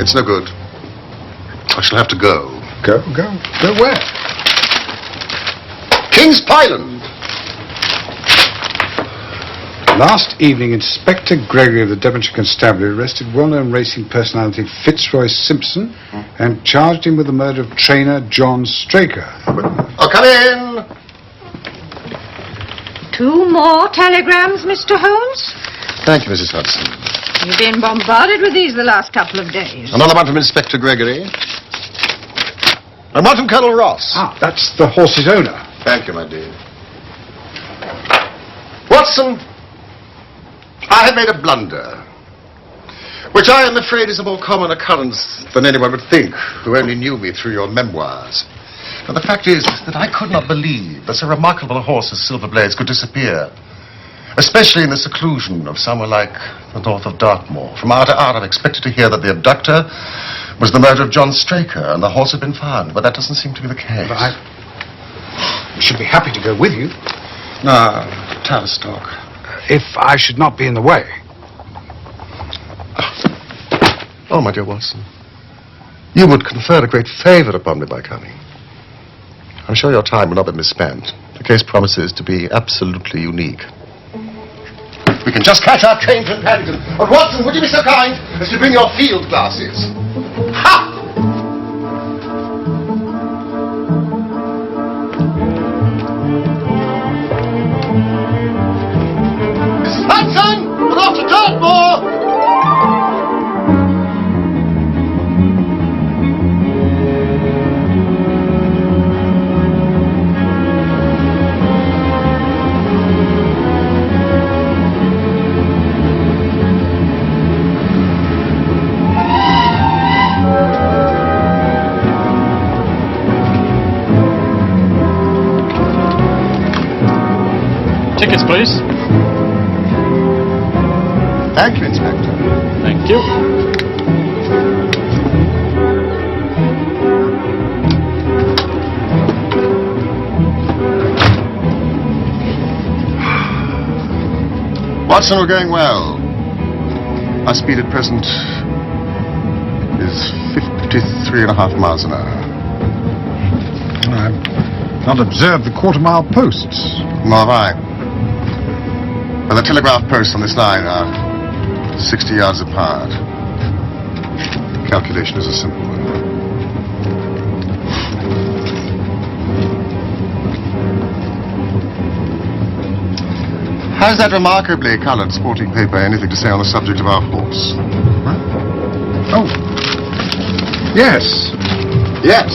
It's no good. I shall have to go. Go where? King's Pyland. Last evening, Inspector Gregory of the Devonshire Constabulary arrested well-known racing personality Fitzroy Simpson and charged him with the murder of trainer John Straker. Oh, come in. 2 more telegrams, Mr. Holmes? Thank you, Mrs. Hudson. You've been bombarded with these the last couple of days. Another one from Inspector Gregory. And one from Colonel Ross. Ah, that's the horse's owner. Thank you, my dear. Watson, I have made a blunder, which I am afraid is a more common occurrence than anyone would think who only knew me through your memoirs. And the fact is that I could not believe that so remarkable a horse as Silver Blaze could disappear, especially in the seclusion of somewhere like the north of Dartmoor. From hour to hour, I've expected to hear that the abductor was the murder of John Straker and the horse had been found, but that doesn't seem to be the case. But I should be happy to go with you. No, Tavistock. If I should not be in the way. Oh, my dear Watson, you would confer a great favor upon me by coming. I'm sure your time will not be misspent. The case promises to be absolutely unique. We can just catch our train from Paddington. But Watson, would you be so kind as to bring your field glasses? Ha! Mrs. Hudson, we're off to Dartmoor! Tickets, please. Thank you, Inspector. Thank you. Watson, we're going well. Our speed at present is 53.5 miles an hour. I've not observed the quarter-mile posts. Nor have I. And the telegraph posts on this line are 60 yards apart. The calculation is a simple one. Has that remarkably coloured sporting paper anything to say on the subject of our horse? Huh? Oh. Yes. Yes.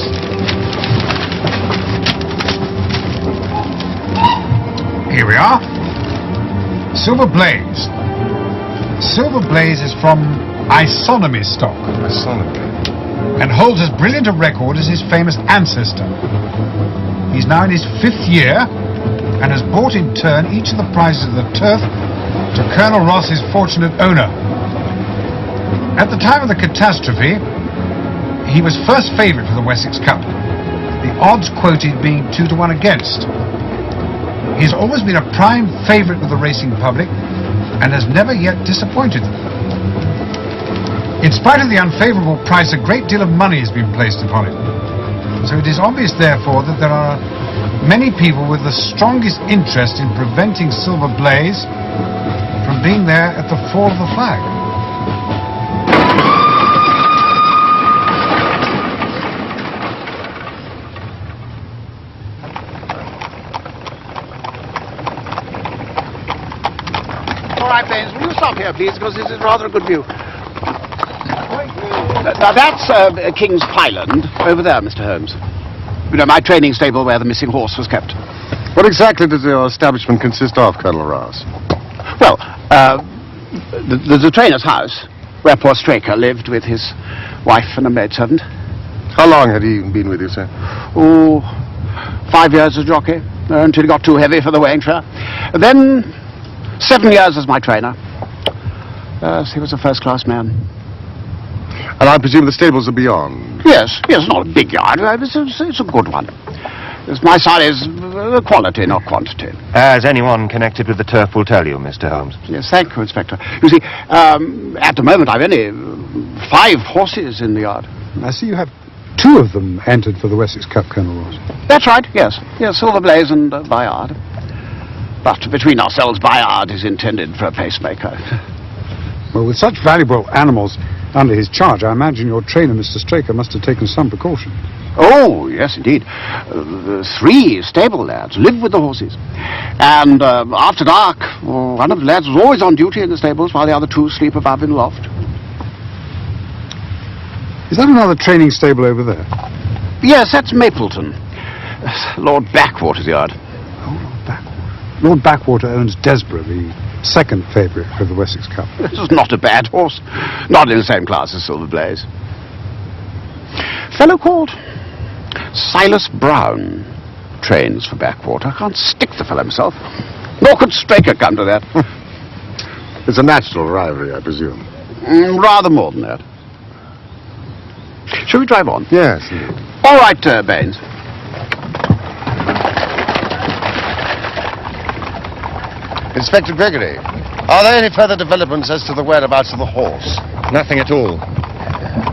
Here we are. Silver Blaze. Silver Blaze is from isonomy stock. Isonomy. And holds as brilliant a record as his famous ancestor. He's now in his 5th year and has brought in turn each of the prizes of the turf to Colonel Ross's fortunate owner. At the time of the catastrophe, he was first favourite for the Wessex Cup, the odds quoted being 2-1 against. He's always been a prime favourite with the racing public and has never yet disappointed them. In spite of the unfavourable price, a great deal of money has been placed upon it. So it is obvious, therefore, that there are many people with the strongest interest in preventing Silver Blaze from being there at the fall of the flag. All right, Baines, will you stop here, please, because this is rather a good view. Now, that's King's Pyland, over there, Mr. Holmes. You know, my training stable where the missing horse was kept. What exactly does your establishment consist of, Colonel Ross? Well, the trainer's house, where poor Straker lived with his wife and a maidservant. How long had he been with you, sir? Oh, 5 years as jockey, until he got too heavy for the weighing fair. Then 7 years as my trainer. He was a first-class man. And I presume the stables are beyond. Yes, not a big yard. It's a good one. As my son is quality, not quantity. As anyone connected with the turf will tell you, Mr. Holmes. Yes, thank you, Inspector. You see, at the moment I've only 5 horses in the yard. I see you have 2 of them entered for the Wessex Cup, Colonel Ross. That's right, yes. Yes, Silver Blaze and Bayard. But between ourselves, Bayard is intended for a pacemaker. Well, with such valuable animals under his charge, I imagine your trainer, Mr. Straker, must have taken some precaution. Oh, yes, indeed. 3 stable lads live with the horses. And after dark, one of the lads was always on duty in the stables while the other 2 sleep above in the loft. Is that another training stable over there? Yes, that's Mapleton. Lord Backwater's yard. Oh, Lord Backwater. Lord Backwater owns Desborough, the second favourite for the Wessex Cup. This is not a bad horse. Not in the same class as Silver Blaze. Fellow called Silas Brown trains for Backwater. I can't stick the fellow himself. Nor could Straker come to that. It's a natural rivalry, I presume. Rather more than that. Shall we drive on? Yes. All right, Baines. Inspector Gregory, are there any further developments as to the whereabouts of the horse? Nothing at all.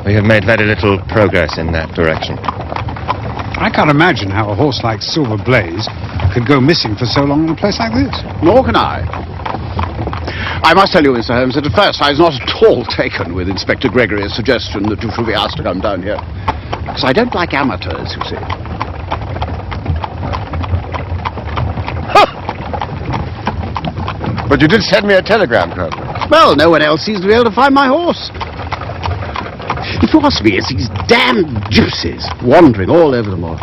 We have made very little progress in that direction. I can't imagine how a horse like Silver Blaze could go missing for so long in a place like this. Nor can I. I must tell you, Mr. Holmes, that at first I was not at all taken with Inspector Gregory's suggestion that you should be asked to come down here. Because I don't like amateurs, you see. But you did send me a telegram, Colonel. Well, no one else seems to be able to find my horse. If you ask me, it's these damned gypsies wandering all over the moor.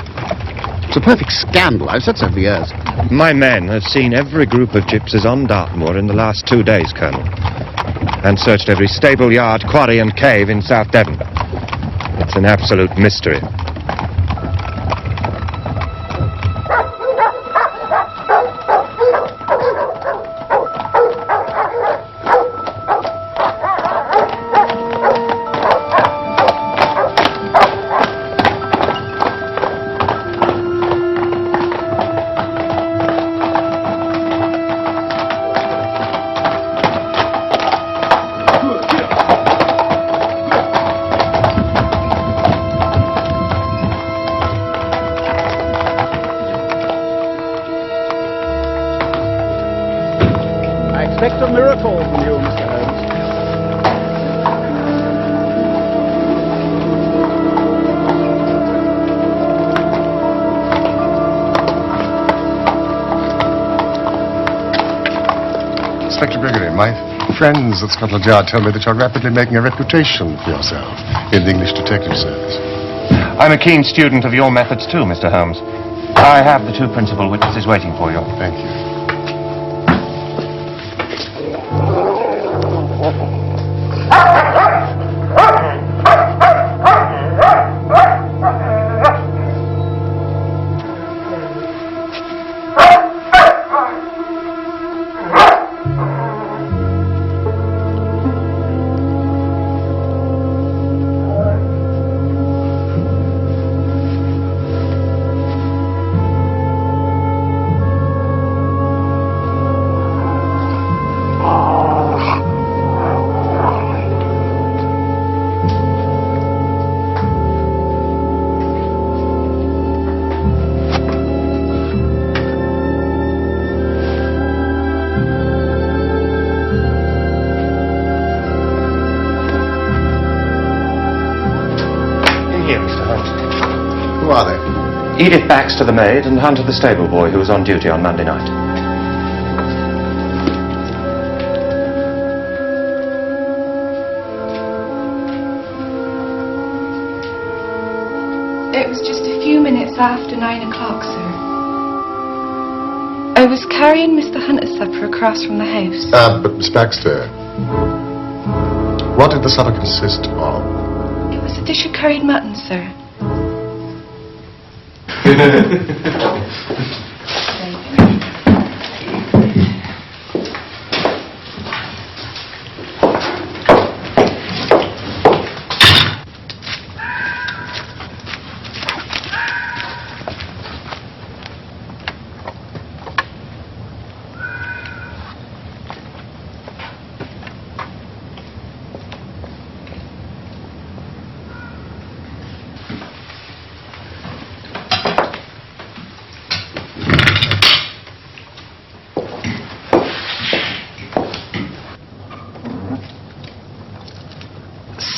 It's a perfect scandal. I've said so for years. My men have seen every group of gypsies on Dartmoor in the last 2 days, Colonel. And searched every stable, yard, quarry and cave in South Devon. It's an absolute mystery. I expect a miracle from you, Mr. Holmes. Inspector Gregory, my friends at Scotland Yard tell me that you're rapidly making a reputation for yourself in the English detective service. I'm a keen student of your methods too, Mr. Holmes. I have the 2 principal witnesses waiting for you. Thank you. Who are they? Edith Baxter, the maid, and Hunter, the stable boy, who was on duty on Monday night. It was just a few minutes after 9 o'clock, sir. I was carrying Mr. Hunter's supper across from the house. But Miss Baxter, what did the supper consist of? It was a dish of curried mutton, sir.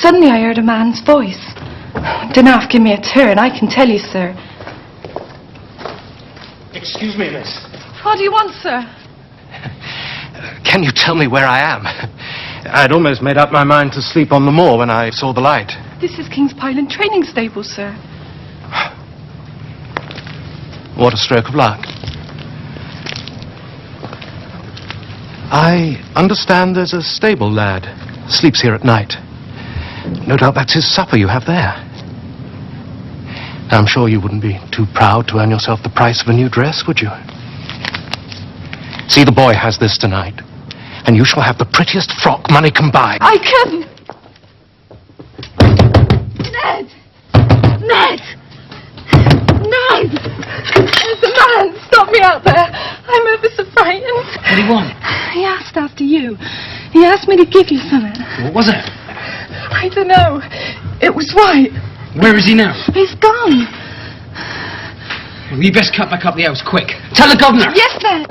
suddenly I heard a man's voice. Didn't half give me a turn, I can tell you, sir. Excuse me, miss. What do you want, sir? Can you tell me where I am? I'd almost made up my mind to sleep on the moor when I saw the light. This is King's Pyland Training Stable, sir. What a stroke of luck. I understand there's a stable lad. Sleeps here at night. No doubt that's his supper you have there. I'm sure you wouldn't be too proud to earn yourself the price of a new dress, would you? See, the boy has this tonight, and you shall have the prettiest frock money can buy. I couldn't! Ned! Ned! Ned! There's a man! Stop me out there! I'm ever so frightened. What do you want? He asked after you. He asked me to give you something. What was it? I don't know. It was white. Where is he now? He's gone. Well, you best cut back up the house quick. Tell the governor. Yes, Ned.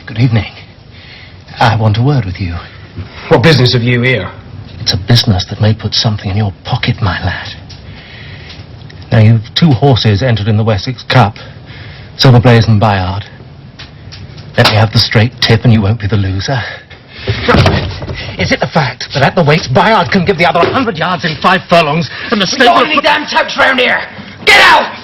Good evening. I want a word with you. What business have you here? It's a business that may put something in your pocket, my lad. Now, you've 2 horses entered in the Wessex Cup, Silver Blaze and Bayard. Let me have the straight tip and you won't be the loser. Is it the fact that at the weights, Bayard can give the other 100 yards in 5 furlongs, and the We don't want any damn touch round here. Get out!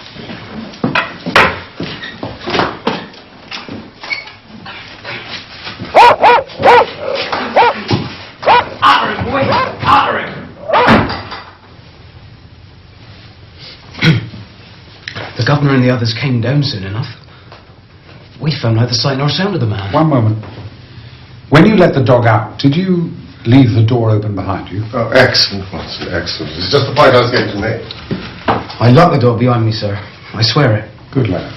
Otter him, boy! Otter him! The governor and the others came down soon enough. We found neither sight nor sound of the man. One moment. When you let the dog out, did you leave the door open behind you? Oh, excellent, Watson, excellent. It's just the point I was getting to make. I locked the door behind me, sir. I swear it. Good lad.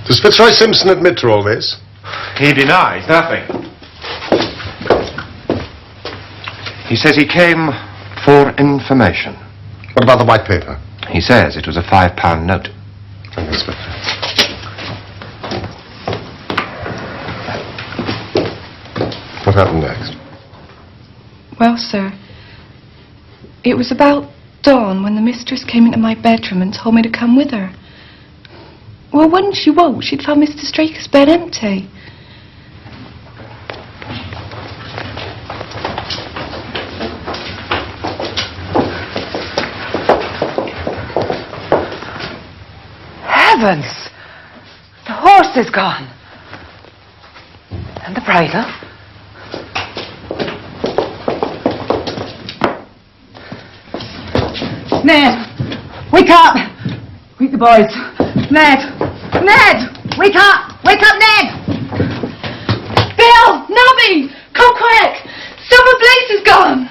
Does Fitzroy Simpson admit to all this? He denies nothing. He says he came for information. What about the white paper? He says it was a £5 note. Thank you, Inspector. What happened next? Well, sir, it was about dawn when the mistress came into my bedroom and told me to come with her. Well, when she woke, she'd found Mr. Straker's bed empty. Heavens! The horse is gone. And the bridle. Ned! Wake up! Wake the boys. Ned! Ned! Wake up! Wake up, Ned! Bill! Nobby! Come quick! Silver Blaze is gone!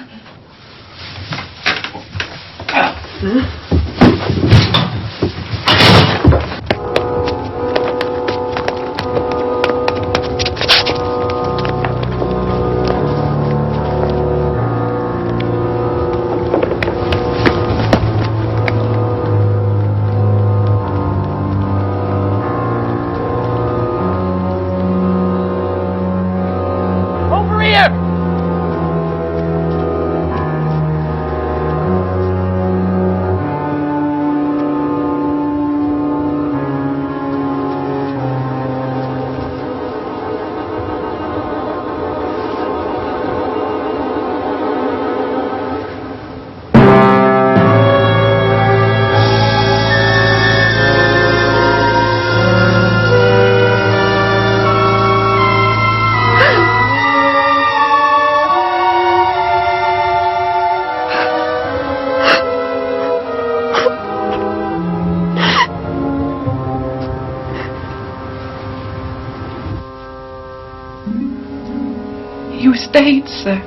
You stayed, sir.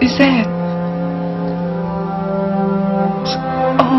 Is that all?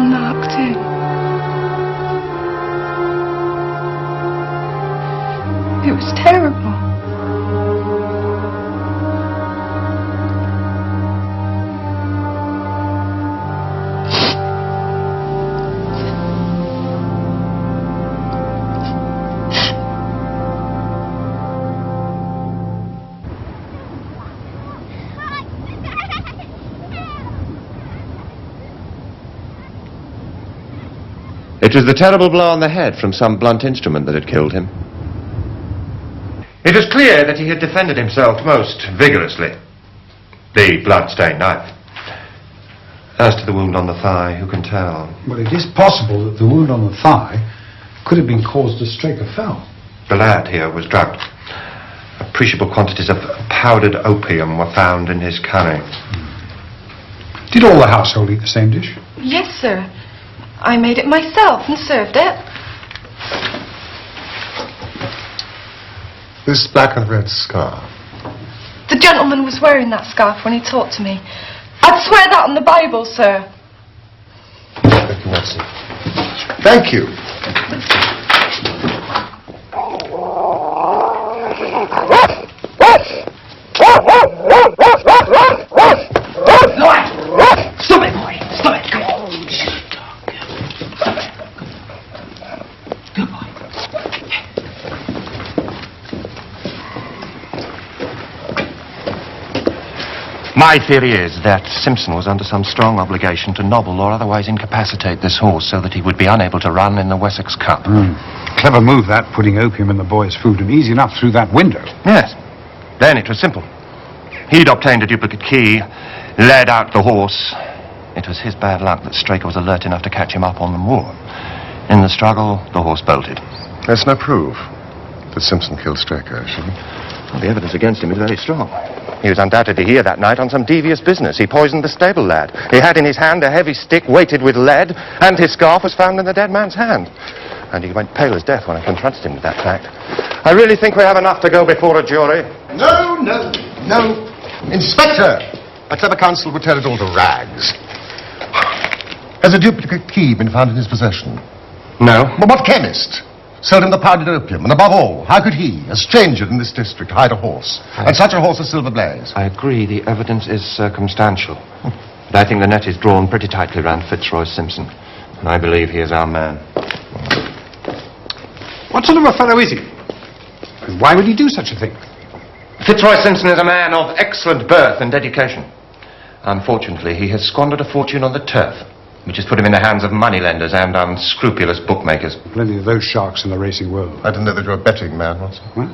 It was the terrible blow on the head from some blunt instrument that had killed him. It was clear that he had defended himself most vigorously. The blood-stained knife. As to the wound on the thigh, who can tell? Well, it is possible that the wound on the thigh could have been caused as Straker fell. The lad here was drugged. Appreciable quantities of powdered opium were found in his curry. Did all the household eat the same dish? Yes, sir. I made it myself and served it. This black and red scarf. The gentleman was wearing that scarf when he talked to me. I'd swear that on the Bible, sir. Thank you, Watson. Thank you. Stop it, boy! Stop it! Come on! Good boy. My theory is that Simpson was under some strong obligation to nobble or otherwise incapacitate this horse so that he would be unable to run in the Wessex Cup. Clever move, that, putting opium in the boy's food, and easy enough through that window. Yes. Then it was simple. He'd obtained a duplicate key, led out the horse. It was his bad luck that Straker was alert enough to catch him up on the moor. In the struggle, the horse bolted. There's no proof that Simpson killed Straker, shall we? Well, the evidence against him is very strong. He was undoubtedly here that night on some devious business. He poisoned the stable lad. He had in his hand a heavy stick weighted with lead, and his scarf was found in the dead man's hand. And he went pale as death when I confronted him with that fact. I really think we have enough to go before a jury. No. Inspector! A clever counsel would tear it all to rags. Has a duplicate key been found in his possession? No. But what chemist sold him the powdered opium? And above all, how could he, a stranger in this district, hide a horse? And such a horse as Silver Blaze? I agree, the evidence is circumstantial. But I think the net is drawn pretty tightly round Fitzroy Simpson. And I believe he is our man. What sort of a fellow is he? And why would he do such a thing? Fitzroy Simpson is a man of excellent birth and education. Unfortunately, he has squandered a fortune on the turf, which has put him in the hands of moneylenders and unscrupulous bookmakers. Plenty of those sharks in the racing world. I didn't know that you were a betting man, Watson. What?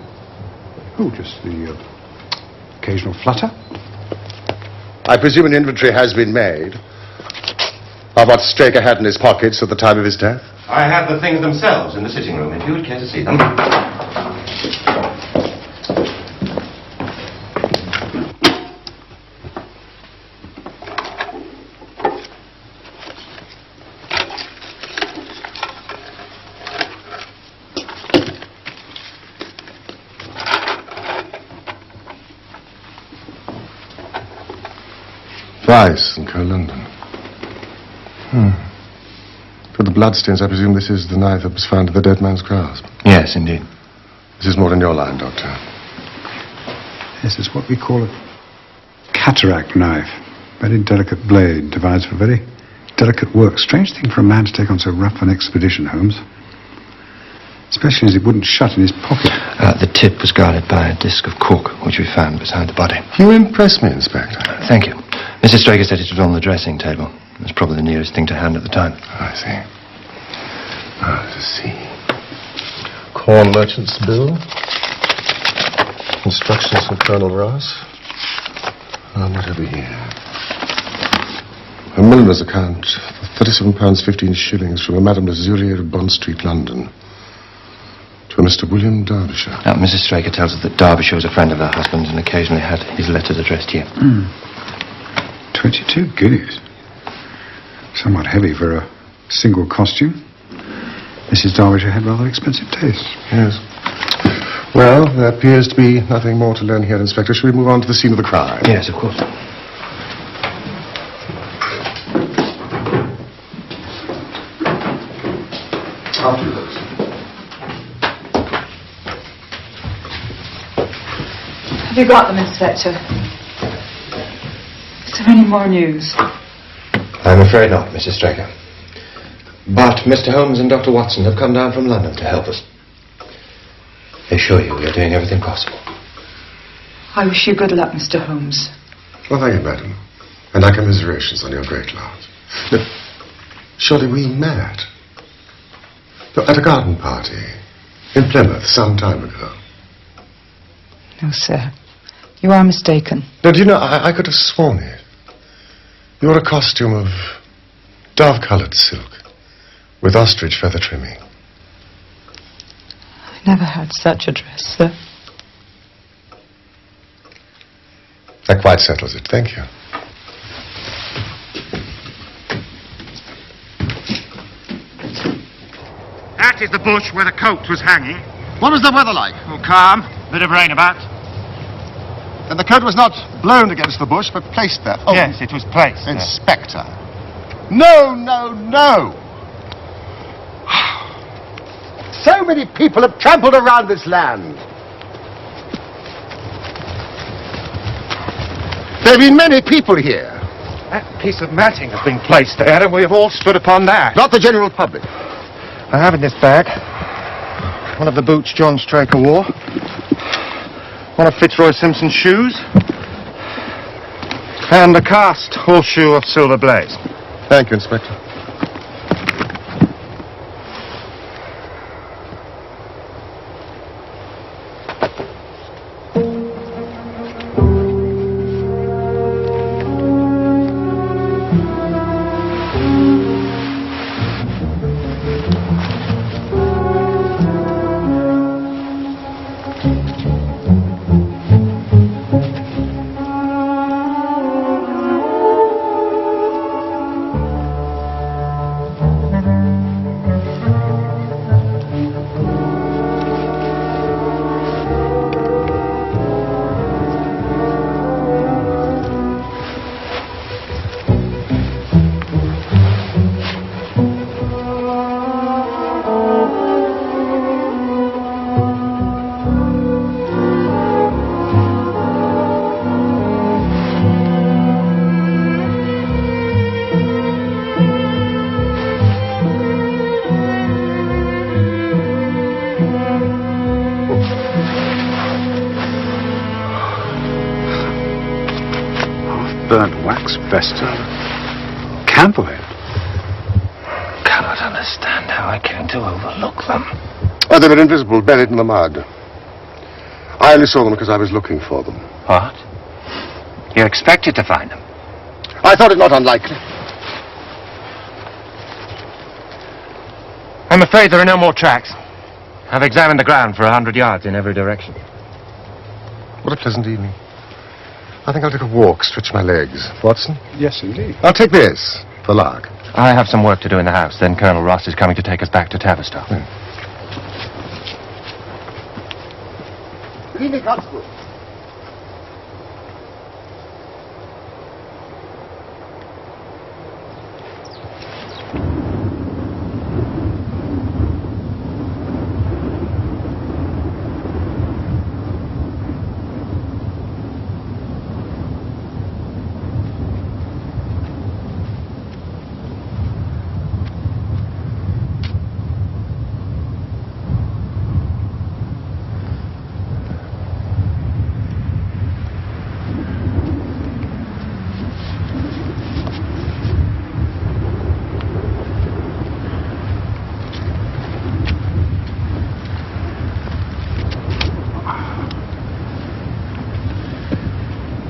Oh, just the occasional flutter. I presume an inventory has been made of what Straker had in his pockets at the time of his death? I have the things themselves in the sitting room, if you would care to see them. Rice and Co. London. For the bloodstains, I presume this is the knife that was found in the dead man's grasp. Yes, indeed. This is more in your line, Doctor. This is what we call a cataract knife. Very delicate blade, divides for very delicate work. Strange thing for a man to take on so rough an expedition, Holmes. Especially as it wouldn't shut in his pocket. The tip was guarded by a disc of cork, which we found beside the body. You impress me, Inspector. Thank you. Mrs. Straker said it was on the dressing table. It was probably the nearest thing to hand at the time. I see. Let's see. Corn merchant's bill. Instructions from Colonel Ross. What have we here? A milliner's account for £37.15 from a Madame Lazurier of Bond Street, London. To a Mr. William Derbyshire. Now, Mrs. Straker tells us that Derbyshire was a friend of her husband's and occasionally had his letters addressed here. 22 guineas. Somewhat heavy for a single costume. Mrs. Derbyshire had rather expensive tastes. Yes. Well, there appears to be nothing more to learn here, Inspector. Shall we move on to the scene of the crime? Yes, of course. After you, folks. Have you got them, Inspector? Is there any more news? I'm afraid not, Mrs. Straker. But Mr. Holmes and Dr. Watson have come down from London to help us. They assure you we are doing everything possible. I wish you good luck, Mr. Holmes. Well, thank you, madam. And our commiserations on your great loss. But surely we met. At a garden party in Plymouth some time ago. No, sir. You are mistaken. Now, do you know, I could have sworn it. You wore a costume of dove-coloured silk with ostrich feather trimming. I never had such a dress, sir. That quite settles it. Thank you. That is the bush where the coat was hanging. What was the weather like? Oh, calm. Bit of rain about. And the coat was not blown against the bush, but placed there. Oh, Yes, it was placed. Inspector. No, no, no. So many people have trampled around this land. There have been many people here. That piece of matting has been placed there, and we have all stood upon that. Not the general public. I have in this bag one of the boots John Straker wore, one of Fitzroy Simpson's shoes, and a cast horseshoe of Silver Blaze. Thank you, Inspector. Burnt wax vesta. Candlehead. Cannot understand how I came to overlook them. Oh, they were invisible, buried in the mud. I only saw them because I was looking for them. What? You expected to find them? I thought it not unlikely. I'm afraid there are no more tracks. I've examined the ground for 100 yards in every direction. What a pleasant evening. I think I'll take a walk, stretch my legs. Watson? Yes, indeed. I'll take this, for lark. I have some work to do in the house. Then Colonel Ross is coming to take us back to Tavistock. Good evening, Constable.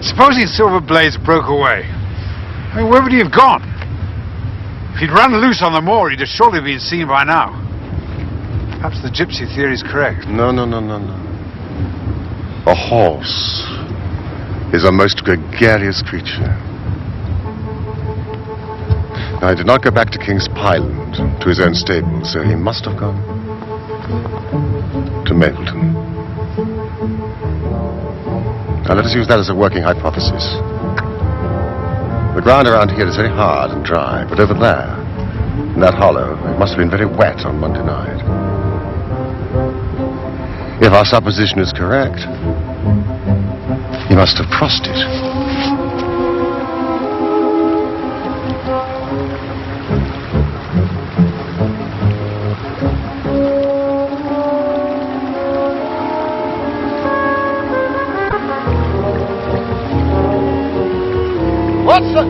Supposing Silver Blaze broke away. I mean, where would he have gone? If he'd run loose on the moor, he'd have surely been seen by now. Perhaps the gypsy theory is correct. No. A horse is a most gregarious creature. Now, he did not go back to King's Pyland, to his own stable, so he must have gone to Mapleton. Now, let us use that as a working hypothesis. The ground around here is very hard and dry, but over there, in that hollow, it must have been very wet on Monday night. If our supposition is correct, he must have crossed it. Watson!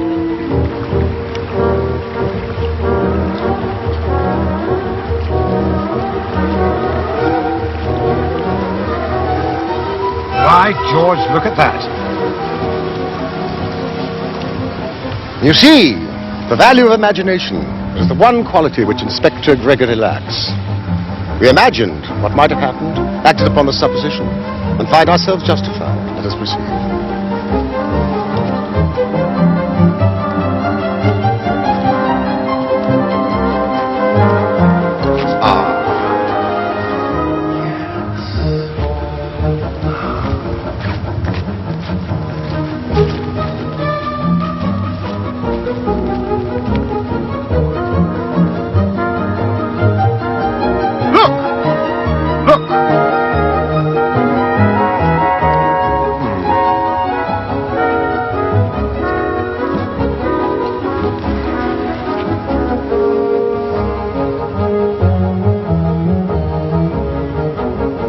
look at that. You see, the value of imagination is the one quality which Inspector Gregory lacks. We imagined what might have happened, acted upon the supposition, and find ourselves justified. Let us proceed.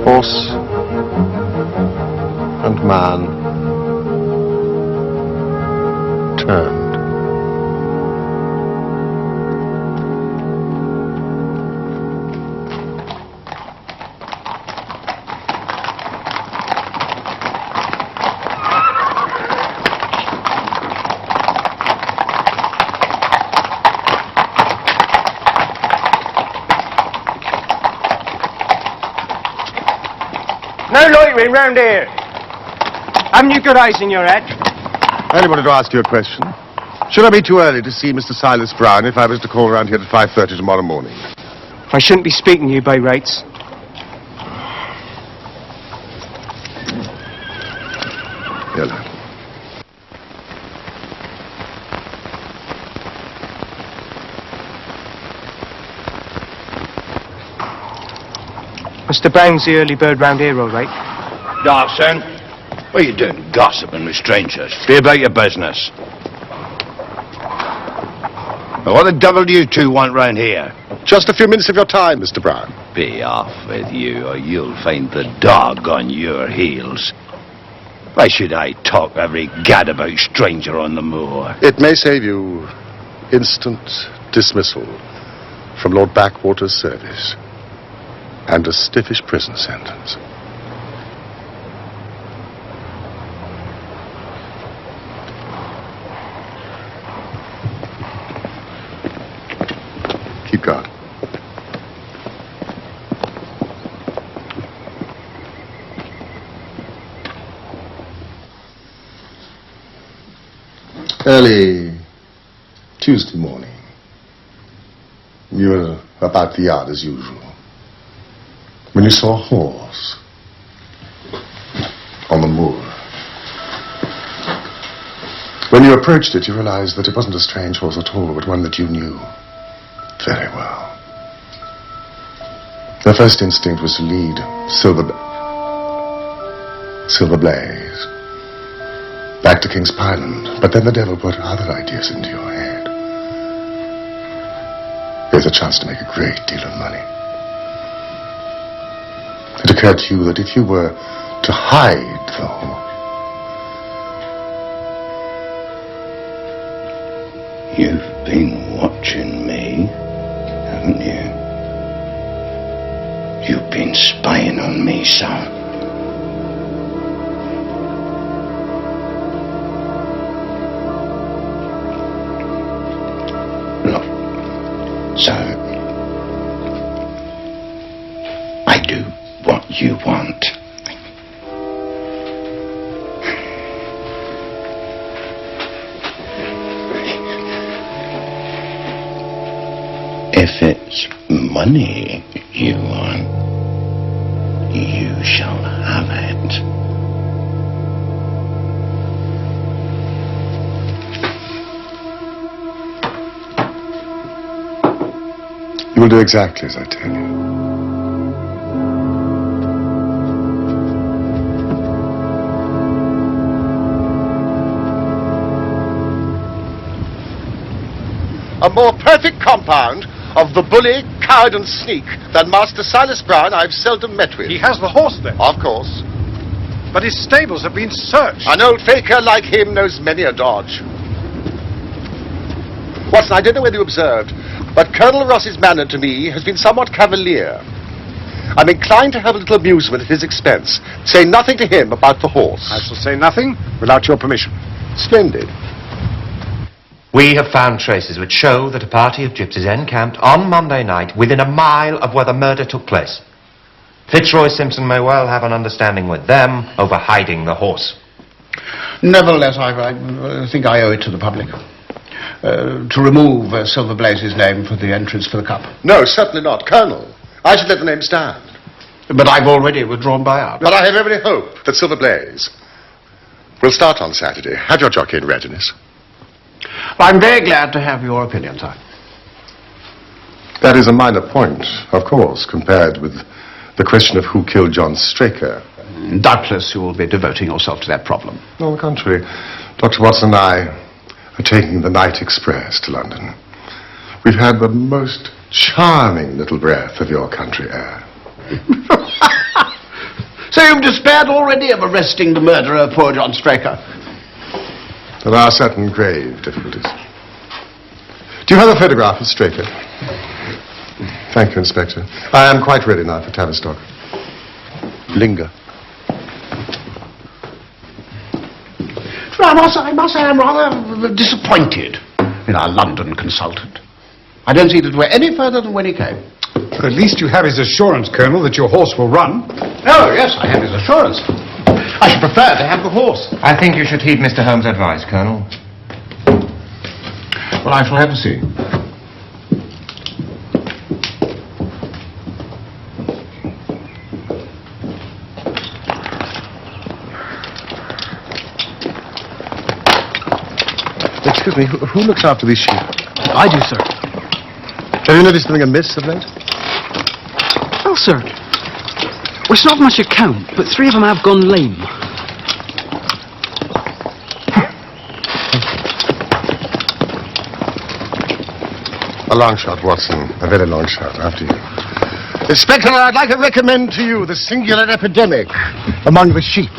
Horse and man turned. No loitering round here. Haven't you got eyes in your head? I only wanted to ask you a question. Should I be too early to see Mr. Silas Brown if I was to call around here at 5:30 tomorrow morning? I shouldn't be speaking to you by rights. Here, lad. Mr. Brown's the early bird round here, all right? Dawson, what are you doing gossiping with strangers? Be about your business. Now, what the devil do you two want round here? Just a few minutes of your time, Mr. Brown. Be off with you, or you'll find the dog on your heels. Why should I talk every gadabout stranger on the moor? It may save you instant dismissal from Lord Backwater's service and a stiffish prison sentence. Keep guard. Early Tuesday morning, you were about the yard as usual when you saw a horse on the moor. When you approached it, you realized that it wasn't a strange horse at all, but one that you knew very well. Your first instinct was to lead Silver Blaze back to King's Pyland, but then the devil put other ideas into your head. There's a chance to make a great deal of money. It occurred to you that if you were to hide the horse, You've been watching me, haven't you? You've been spying on me, son. Look, son, I do what you want. If it's money you want, you shall have it. you will do exactly as I tell you. A more perfect compound of the bully, coward and sneak than Master Silas Brown I've seldom met with. He has the horse then? Of course. But his stables have been searched. An old faker like him knows many a dodge. Watson, I don't know whether you observed, but Colonel Ross's manner to me has been somewhat cavalier. I'm inclined to have a little amusement at his expense. Say nothing to him about the horse. I shall say nothing without your permission. Splendid. We have found traces which show that a party of gypsies encamped on Monday night within a mile of where the murder took place. Fitzroy Simpson may well have an understanding with them over hiding the horse. Nevertheless, I think I owe it to the public to remove Silver Blaze's name for the entrance for the cup. No, certainly not. Colonel, I should let the name stand. But I've already withdrawn buyout. But I have every hope that Silver Blaze will start on Saturday. Have your jockey in readiness. I'm very glad to have your opinion, sir. That is a minor point, of course, compared with the question of who killed John Straker. Doubtless you will be devoting yourself to that problem. On the contrary, Dr. Watson and I are taking the night express to London. We've had the most charming little breath of your country air. So you've despaired already of arresting the murderer of poor John Straker? There are certain grave difficulties. Do you have a photograph of Straker? Thank you, Inspector. I am quite ready now for Tavistock. Linger. I must say I'm rather disappointed in our London consultant. I don't see that we're any further than when he came. At least you have his assurance, Colonel, that your horse will run. Oh, yes, I have his assurance. I should prefer to have the horse. I think you should heed Mr. Holmes' advice, Colonel. Well, I shall have to see. Excuse me, who looks after these sheep? I do, sir. Have you noticed anything amiss of late? Well, sir, it's not much account, but 3 of them have gone lame. A long shot, Watson. A very long shot. After you. Inspector, I'd like to recommend to you the singular epidemic among the sheep.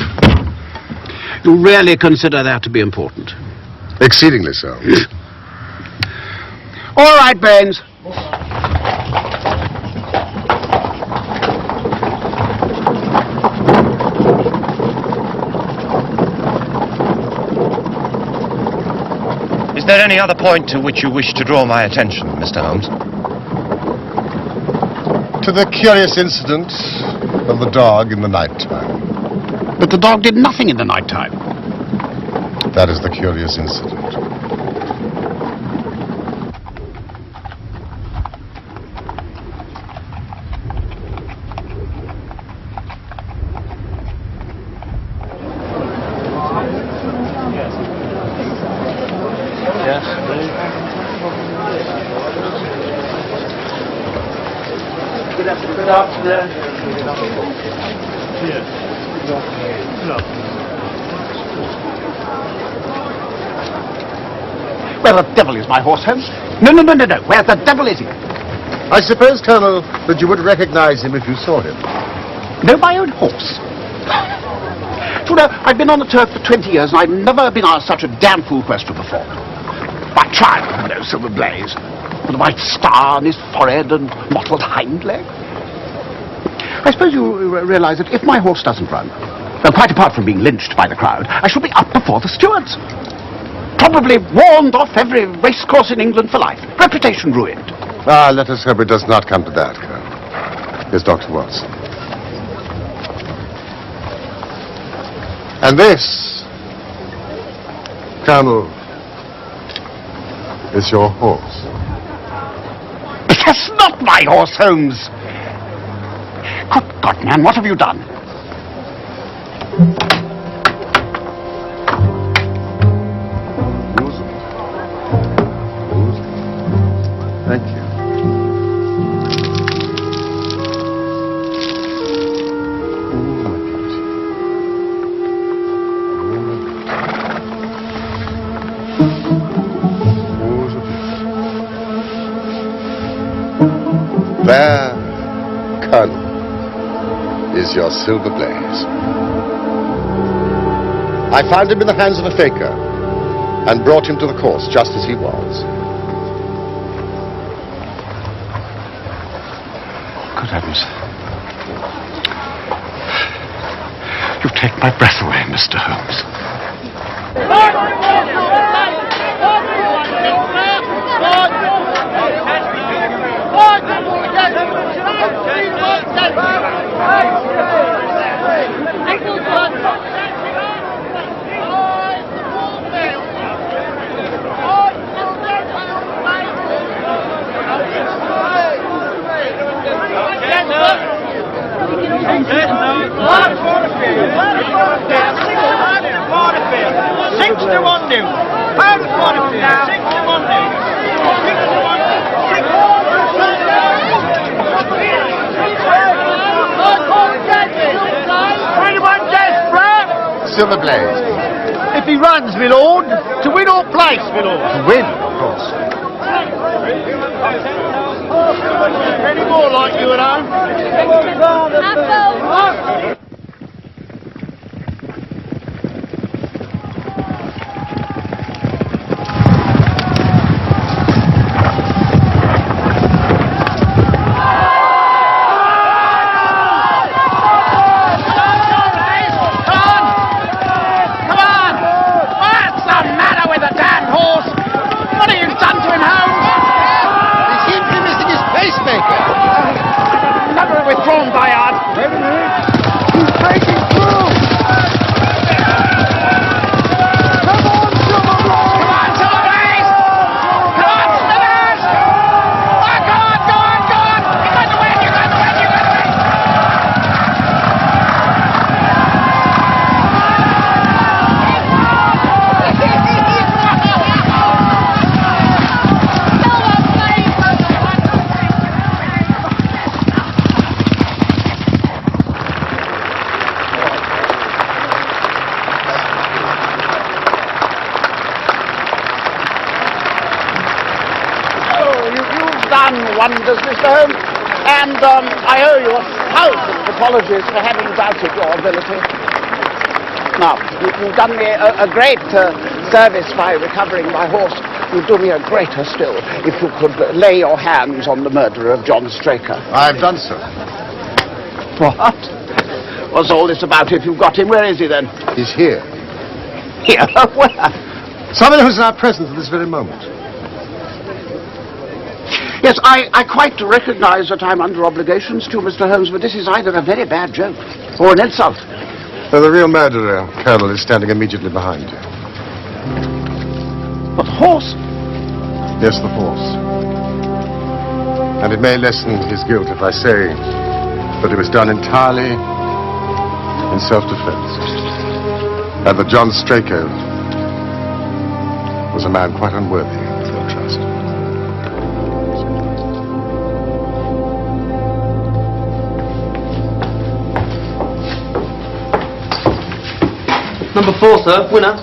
You really consider that to be important? Exceedingly so. All right, Baines. Is there any other point to which you wish to draw my attention, Mr. Holmes? To the curious incident of the dog in the night time. But the dog did nothing in the night time. That is the curious incident. Where the devil is my horse, Holmes? No. Where the devil is he? I suppose, Colonel, that you would recognize him if you saw him. No, my own horse. You know, I've been on the turf for 20 years and I've never been asked such a damn fool question before. My child, you know, Silver Blaze, with a white star on his forehead and mottled hind leg. I suppose you realize that if my horse doesn't run, quite apart from being lynched by the crowd, I shall be up before the stewards. Probably warned off every racecourse in England for life. Reputation ruined. Ah, let us hope it does not come to that, Colonel. Here's Dr. Watson. And this, Colonel, is your horse. That's not my horse, Holmes. Good God, man, what have you done? Thank you. There, Colonel, is your Silver Blaze. I found him in the hands of a faker and brought him to the course just as he was. Good heavens. take my breath away, Mr. Holmes. Silver Blaze. If he runs, my lord, to win or place, my lord. To win, of course. Any more like you at home? Wonders, Mr. Holmes, and I owe you 1,000 apologies for having doubted your ability. Now, you've done me a great service by recovering my horse. You'd do me a greater still if you could lay your hands on the murderer of John Straker. I've done so. What? What's all this about if you've got him? Where is he then? He's here. Here? Where? Someone who's now present at this very moment. Yes, I quite recognize that I'm under obligations to you, Mr. Holmes, but this is either a very bad joke or an insult. The real murderer, Colonel, is standing immediately behind you. But the horse? Yes, the horse. And it may lessen his guilt if I say that it was done entirely in self-defense. And that John Straker was a man quite unworthy of your trust. Number 4, sir. Winner.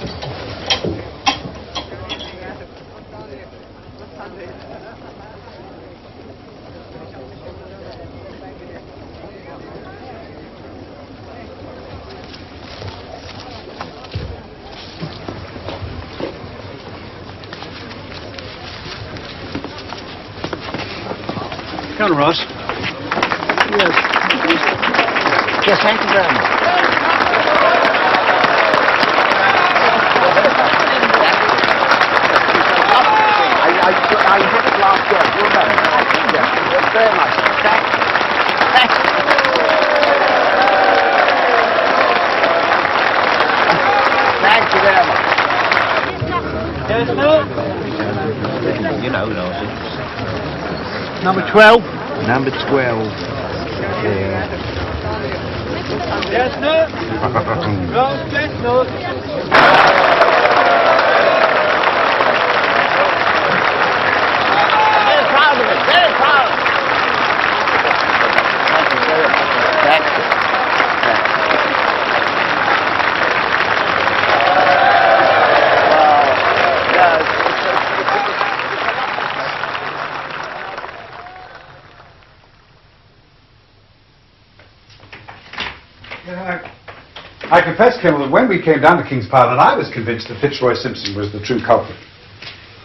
Colonel Ross. Yes. Yes, thank you very much. I did it last year, you remember? I did it. It was very nice. Thank you. Thank you. Thank you very much. Yes, sir. You know, Rosie. Number 12. Number 12. Yeah. Yes, sir. Ross Chestnut. Very proud. Thank you very much. Thank you. I confess, Colonel, that when we came down to King's Parliament, I was convinced that Fitzroy Simpson was the true culprit.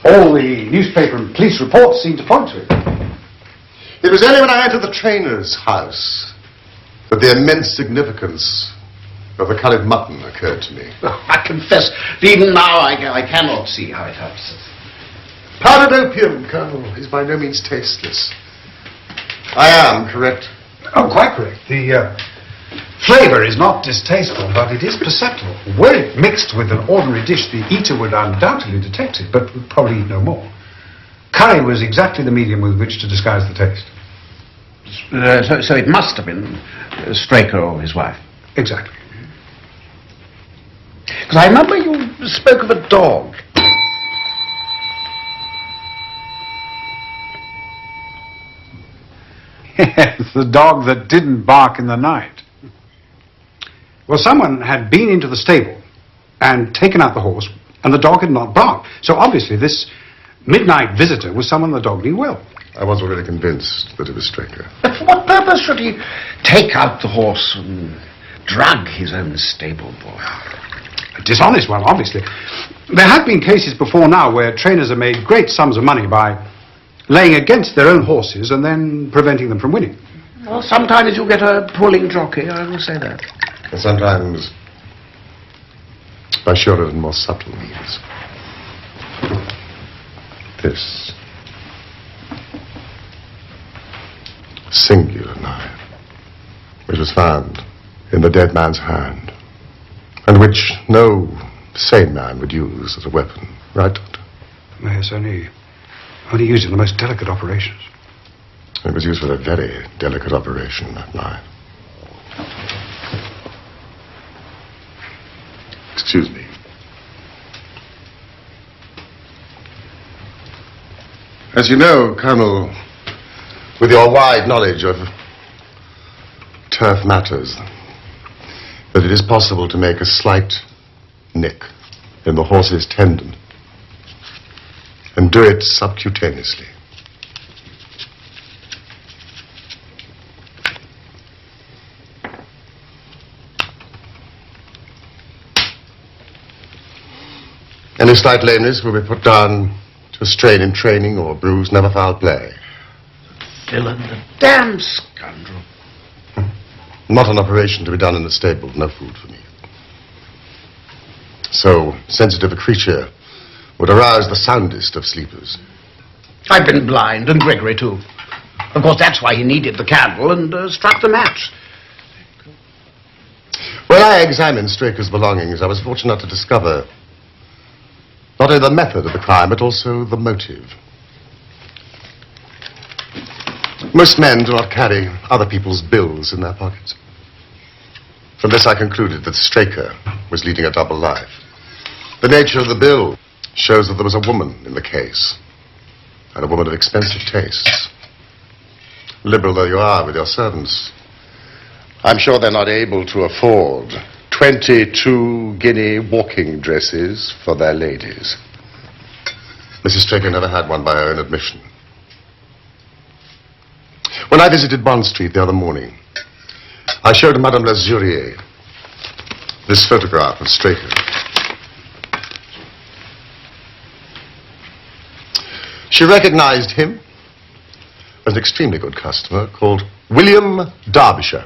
All the newspaper and police reports seemed to point to it. It was only when I entered the trainer's house that the immense significance of the curried mutton occurred to me. I confess, even now I cannot see how it helps. Powdered opium, Colonel, is by no means tasteless. I am correct. Oh, quite correct. The flavour is not distasteful, but it is perceptible. Were it mixed with an ordinary dish, the eater would undoubtedly detect it, but would probably eat no more. Curry was exactly the medium with which to disguise the taste. So it must have been Straker or his wife. Exactly. Because I remember you spoke of a dog. Yes, the dog that didn't bark in the night. Well, someone had been into the stable and taken out the horse, and the dog had not barked. So obviously this midnight visitor was someone the dog knew well. I was already convinced that it was Straker. But for what purpose should he take out the horse and drug his own stable boy? A dishonest one, obviously. There have been cases before now where trainers have made great sums of money by laying against their own horses and then preventing them from winning. Well, sometimes you get a pulling jockey, I will say that. And sometimes by surer and more subtle means. This singular knife, which was found in the dead man's hand, and which no sane man would use as a weapon, right, Doctor? Yes, only used in the most delicate operations. It was used for a very delicate operation, that knife. Excuse me. As you know, Colonel, with your wide knowledge of turf matters, that it is possible to make a slight nick in the horse's tendon and do it subcutaneously. Any slight lameness will be put down to a strain in training or bruise, never foul play. Villain, the damn scoundrel. Not an operation to be done in the stable, no food for me. So sensitive a creature would arouse the soundest of sleepers. I've been blind, and Gregory too. Of course, that's why he needed the candle and struck the match. When I examined Straker's belongings, I was fortunate to discover not only the method of the crime, but also the motive. Most men do not carry other people's bills in their pockets. From this I concluded that Straker was leading a double life. The nature of the bill shows that there was a woman in the case, and a woman of expensive tastes. Liberal though you are with your servants, I'm sure they're not able to afford 22 guinea walking dresses for their ladies. Mrs. Straker never had one by her own admission. When I visited Bond Street the other morning, I showed Madame Lazurier this photograph of Straker. She recognized him as an extremely good customer called William Derbyshire,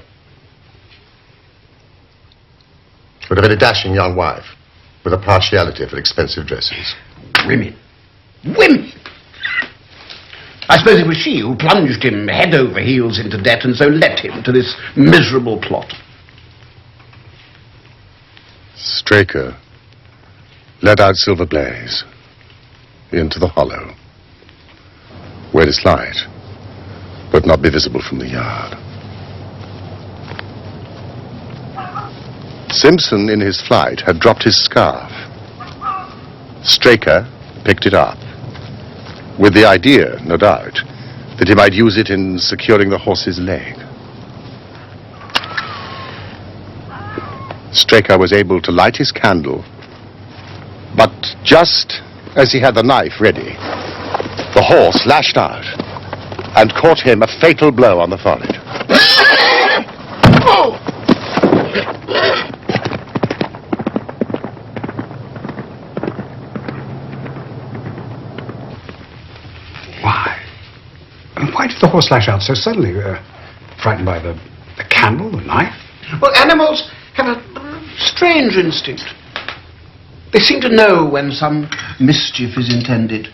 with a very dashing young wife with a partiality for expensive dresses. Women. Women! I suppose it was she who plunged him head over heels into debt and so led him to this miserable plot. Straker led out Silver Blaze into the hollow, where its light would not be visible from the yard. Simpson, in his flight, had dropped his scarf. Straker picked it up, with the idea, no doubt, that he might use it in securing the horse's leg. Straker was able to light his candle, but just as he had the knife ready, the horse lashed out and caught him a fatal blow on the forehead. Why did the horse lash out so suddenly? Frightened by the candle, the knife? Well, animals have a Strange instinct. They seem to know when some mischief is intended.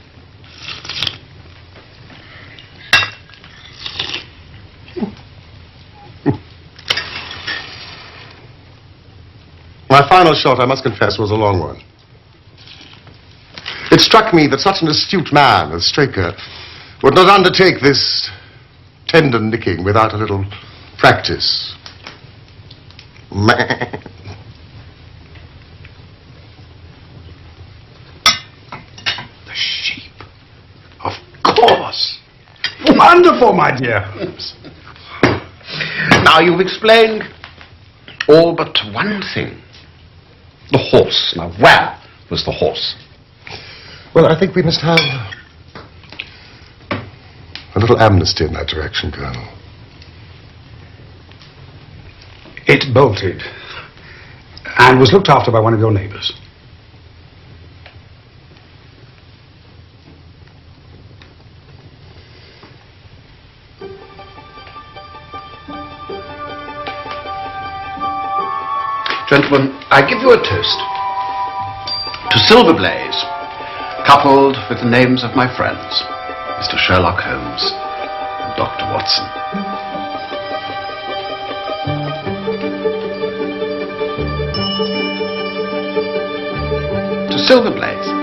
My final shot, I must confess, was a long one. It struck me that such an astute man as Straker would not undertake this tender nicking without a little practice. The sheep. Of course. Wonderful, my dear. Now, you've explained all but one thing. The horse. Now, where was the horse? Well, I think we must have a little amnesty in that direction, Colonel. It bolted and was looked after by one of your neighbours. Gentlemen, I give you a toast to Silver Blaze, coupled with the names of my friends, Mr. Sherlock Holmes and Dr. Watson. To Silver Blaze.